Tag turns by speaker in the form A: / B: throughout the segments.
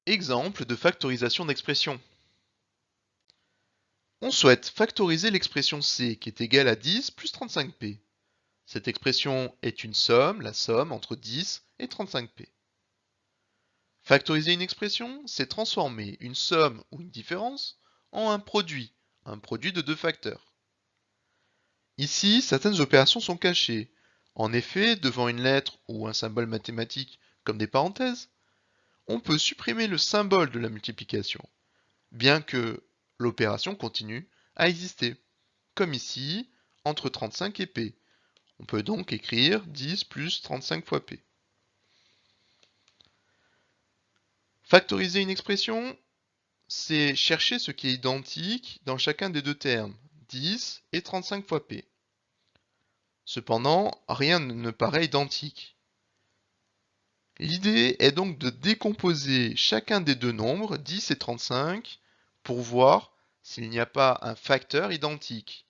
A: Exemple de factorisation d'expression. On souhaite factoriser l'expression C qui est égale à 10 plus 35p. Cette expression est une somme, la somme entre 10 et 35p. Factoriser une expression, c'est transformer une somme ou une différence en un produit de deux facteurs. Ici, certaines opérations sont cachées. En effet, devant une lettre ou un symbole mathématique comme des parenthèses, on peut supprimer le symbole de la multiplication, bien que l'opération continue à exister, comme ici, entre 35 et p. On peut donc écrire 10 plus 35 fois p. Factoriser une expression, c'est chercher ce qui est identique dans chacun des deux termes, 10 et 35 fois p. Cependant, rien ne paraît identique. L'idée est donc de décomposer chacun des deux nombres, 10 et 35, pour voir s'il n'y a pas un facteur identique.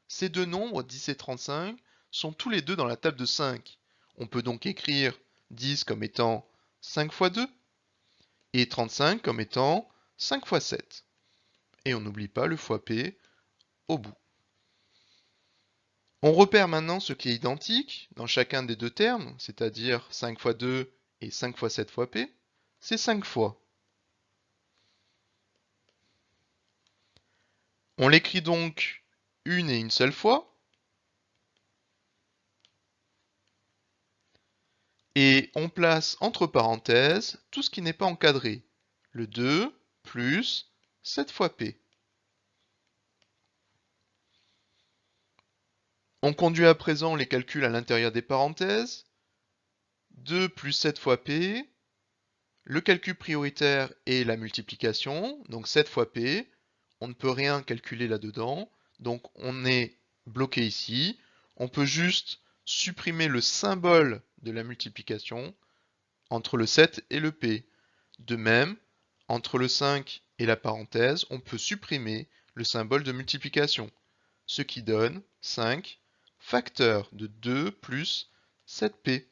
A: Ces deux nombres, 10 et 35, sont tous les deux dans la table de 5. On peut donc écrire 10 comme étant 5 fois 2 et 35 comme étant 5 fois 7. Et on n'oublie pas le fois p au bout. On repère maintenant ce qui est identique dans chacun des deux termes, c'est-à-dire 5 fois 2 et 5 fois 7 fois p, c'est 5 fois. On l'écrit donc une et une seule fois, et on place entre parenthèses tout ce qui n'est pas encadré, le 2 plus 7 fois p. On conduit à présent les calculs à l'intérieur des parenthèses, 2 plus 7 fois p, le calcul prioritaire est la multiplication, donc 7 fois p, on ne peut rien calculer là-dedans, donc on est bloqué ici, on peut juste supprimer le symbole de la multiplication entre le 7 et le p. De même, entre le 5 et la parenthèse, on peut supprimer le symbole de multiplication, ce qui donne 5 facteur de 2 plus 7p.